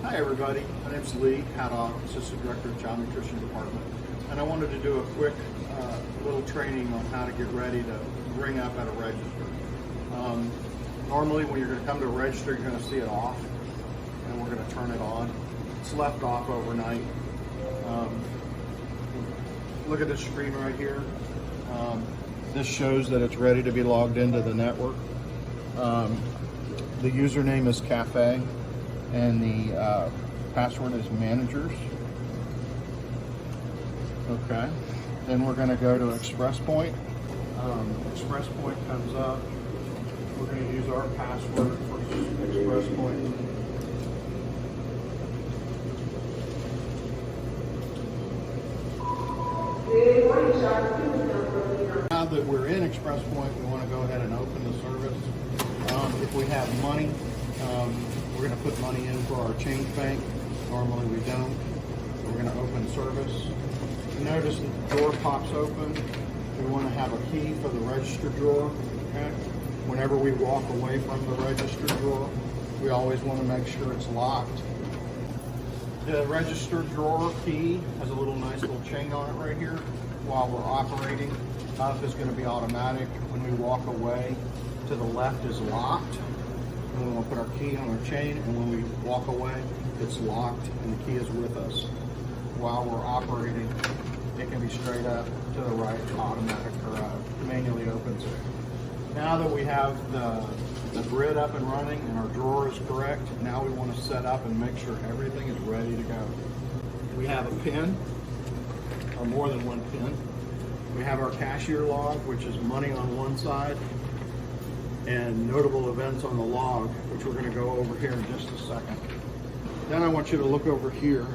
Hi everybody, my name's Lee Haddock, Assistant Director of Child Nutrition Department, and I wanted to do a quick little training on how to get ready to ring up at a register. Normally when you're going to come to a register, you're going to see it off, and we're going to turn it on. It's left off overnight. Look at this screen right here. This shows that it's ready to be logged into the network. The username is Cafe, and the password is managers. Okay, then we're going to go to Express Point. Express Point comes up. We're going to use our password for Express Point. Now that we're in Express Point, we want to go ahead and open the service. If we have money, we're going to put money in for our change bank. Normally we don't. We're going to open service. Notice that the door pops open. We want to have a key for the register drawer. Okay? Whenever we walk away from the register drawer, we always want to make sure it's locked. The register drawer key has a nice little chain on it right here. While we're operating, none of it's going to be automatic. When we walk away, to the left is locked. And we want to put our key on our chain, and when we walk away, it's locked and the key is with us. While we're operating, it can be straight up, to the right, automatic, or manually opens it. Now that we have the grid up and running and our drawer is correct, now we want to set up and make sure everything is ready to go. We have a pin, or more than one pin. We have our cashier log, which is money on one side, and notable events on the log, which we're going to go over here in just a second. Then I want you to look over here.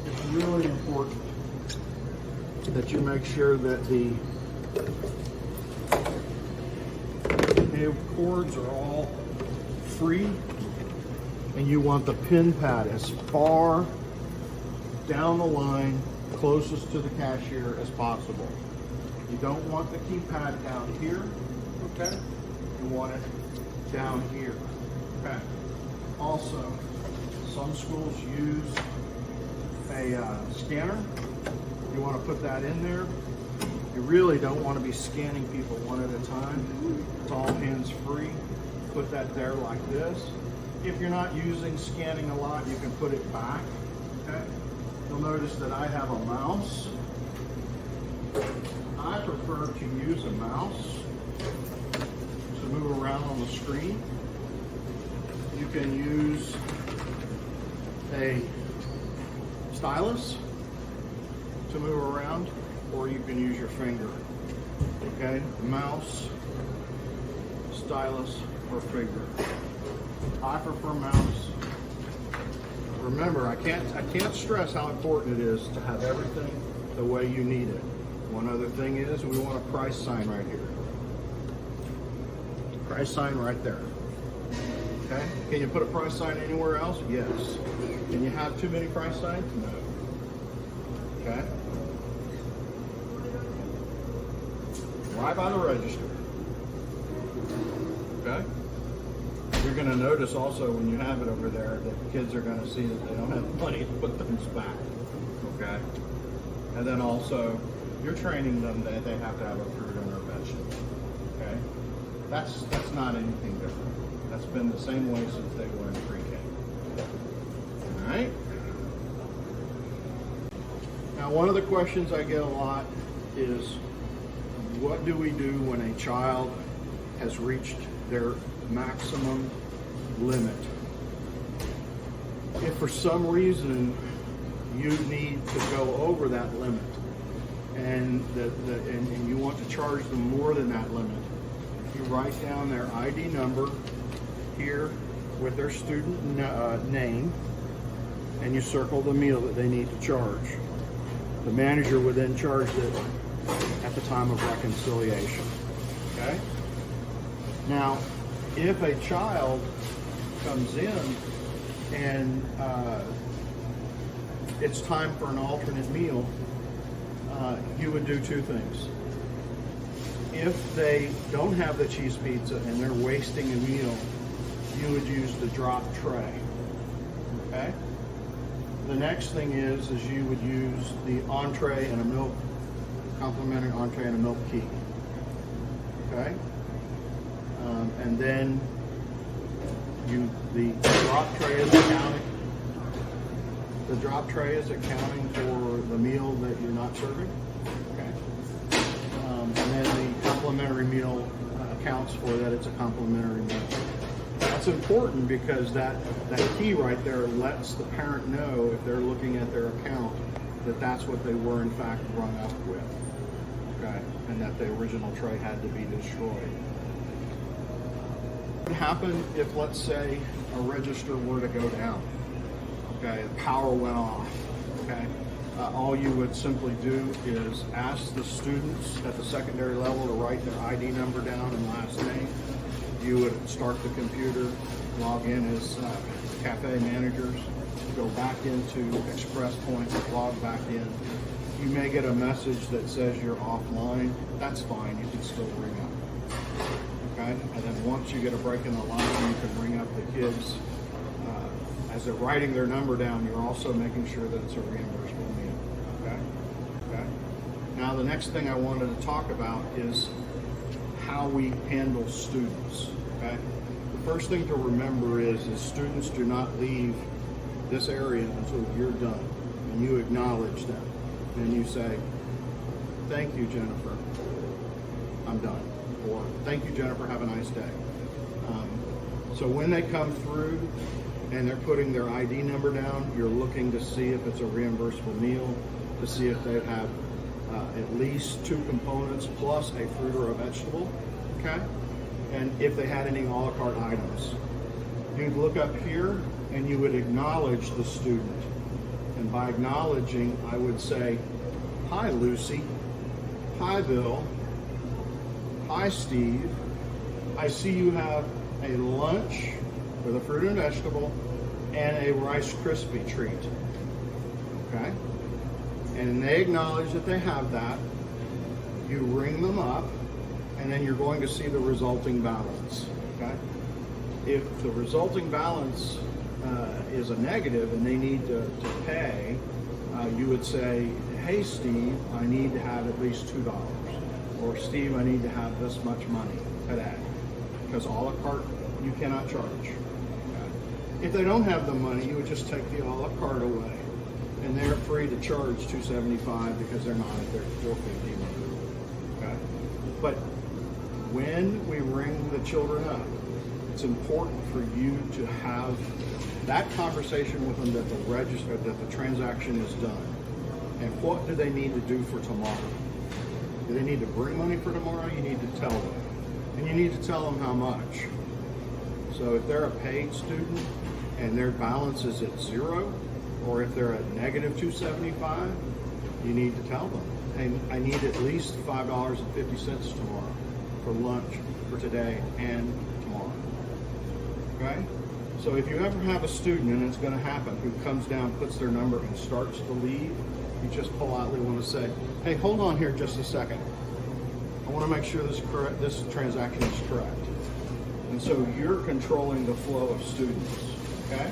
It's really important that you make sure that the cords are all free, and you want the pin pad as far down the line closest to the cashier as possible. You don't want the keypad down here, okay? You want it down here, okay? Also, some schools use a scanner. You want to put that in there. You really don't want to be scanning people one at a time. It's all hands-free. Put that there like this. If you're not using scanning a lot, you can put it back, okay? You'll notice that I have a mouse. I prefer to use a mouse to move around on the screen. You can use a stylus to move around, or you can use your finger. Okay, mouse, stylus, or finger. I prefer mouse. Remember, I can't stress how important it is to have everything the way you need it. One other thing is we want a price sign right here. Price sign right there. Okay? Can you put a price sign anywhere else? Yes. Can you have too many price signs? No. Okay? Right by the register. Okay? You're going to notice also when you have it over there that kids are going to see that they don't have money to put things back. Okay? And then also, you're training them that they have to have a fruit and a vegetable. Okay? That's not anything different. That's been the same way since they were in pre-K. Alright? Now, one of the questions I get a lot is, what do we do when a child has reached their maximum limit? If for some reason you need to go over that limit and you want to charge them more than that limit, you write down their ID number here with their student name, and you circle the meal that they need to charge. The manager would then charge it at the time of reconciliation. Okay? Now, if a child comes in and it's time for an alternate meal, you would do two things. If they don't have the cheese pizza and they're wasting a meal, you would use the drop tray. Okay? The next thing is you would use the entree and a milk, complimentary entree and a milk key. Okay? And then the drop tray is accounting. The drop tray is accounting for the meal that you're not serving. Okay? And then the complimentary meal accounts for that it's a complimentary meal. That's important because that key right there lets the parent know if they're looking at their account that that's what they were in fact rung up with. Okay? And that the original tray had to be destroyed. What would happen if, let's say, a register were to go down? Okay, the power went off. Okay, all you would simply do is ask the students at the secondary level to write their ID number down and last name. You would start the computer, log in as cafe managers, go back into Express Point, log back in. You may get a message that says you're offline. That's fine, you can still ring up. Okay? And then once you get a break in the line, you can ring up the kids. As they're writing their number down, you're also making sure that it's a reimbursable meal. Okay? Okay? Now the next thing I wanted to talk about is how we handle students. Okay? The first thing to remember is students do not leave this area until you're done and you acknowledge them and you say, "Thank you, Jennifer, I'm done," or "Thank you, Jennifer, have a nice day." So when they come through and they're putting their ID number down, you're looking to see if it's a reimbursable meal, to see if they have at least 2 components plus a fruit or a vegetable, okay? And if they had any a la carte items. You'd look up here and you would acknowledge the student. And by acknowledging, I would say, "Hi, Lucy. Hi, Bill. Hi, Steve. I see you have a lunch with a fruit and vegetable and a Rice Krispie treat." Okay? And they acknowledge that they have that. You ring them up, and then you're going to see the resulting balance. Okay? If the resulting balance is a negative and they need to pay, you would say, "Hey, Steve, I need to have at least $2. Or, "Steve, I need to have this much money today." Because a la carte, you cannot charge. Okay? If they don't have the money, you would just take the a la carte away. And they're free to charge $275 because they're not at their $450 limit. Okay? But when we ring the children up, it's important for you to have that conversation with them that the register, that the transaction is done. And what do they need to do for tomorrow? Do they need to bring money for tomorrow? You need to tell them. And you need to tell them how much. So if they're a paid student and their balance is at 0, or if they're at negative $275, you need to tell them, "Hey, I need at least $5.50 tomorrow for lunch for today and tomorrow." Okay? So if you ever have a student, and it's going to happen, who comes down, puts their number, and starts to leave, you just politely want to say, "Hey, hold on here just a second. I want to make sure this transaction is correct." And so you're controlling the flow of students. Okay?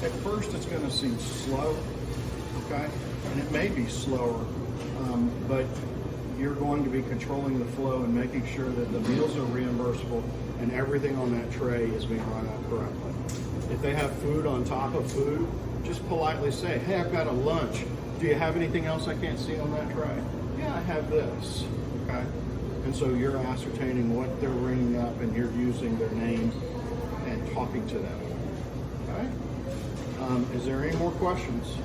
At first, it's going to seem slow. Okay? And it may be slower, but you're going to be controlling the flow and making sure that the meals are reimbursable and everything on that tray is being run out correctly. If they have food on top of food, just politely say, "Hey, I've got a lunch. Do you have anything else I can't see on that tray?" "Yeah, I have this." Okay? And so you're ascertaining what they're ringing up and you're using their name and talking to them. Okay? Is there any more questions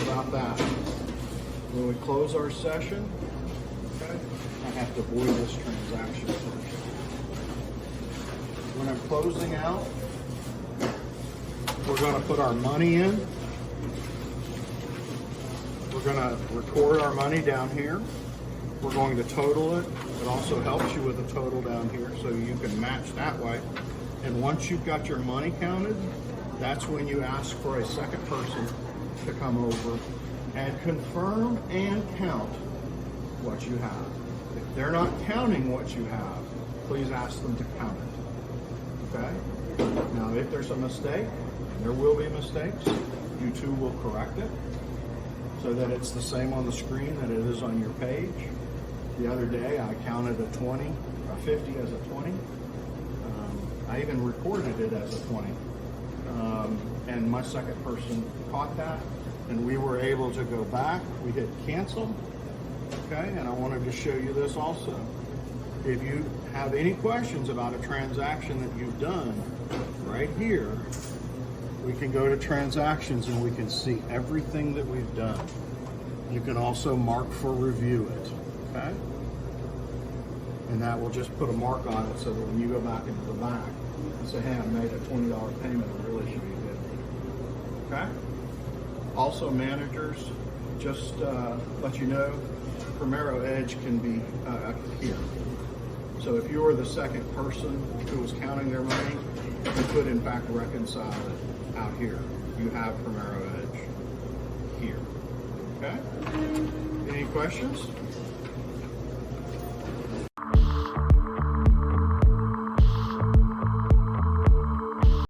about that? When we close our session, okay, I have to void this transaction first. When I'm closing out, we're going to put our money in. We're going to record our money down here. We're going to total it. It also helps you with a total down here so you can match that way. And once you've got your money counted, that's when you ask for a second person to come over and confirm and count what you have. If they're not counting what you have, please ask them to count it. Okay? Now, if there's a mistake, and there will be mistakes, you too will correct it so that it's the same on the screen that it is on your page. The other day, I counted a 20, a 50 as a 20. I even recorded it as a 20. And my second person caught that, and we were able to go back. We hit cancel, okay? And I wanted to show you this also. If you have any questions about a transaction that you've done, right here, we can go to transactions and we can see everything that we've done. You can also mark for review it, okay? And that will just put a mark on it so that when you go back into the bank and say, hey, I made a $20 payment, it really should be 50. Okay? Also, managers, just let you know, Primero Edge can be here. So if you were the second person who was counting their money, you could in fact reconcile it out here. You have Primero Edge here. Okay? Any questions?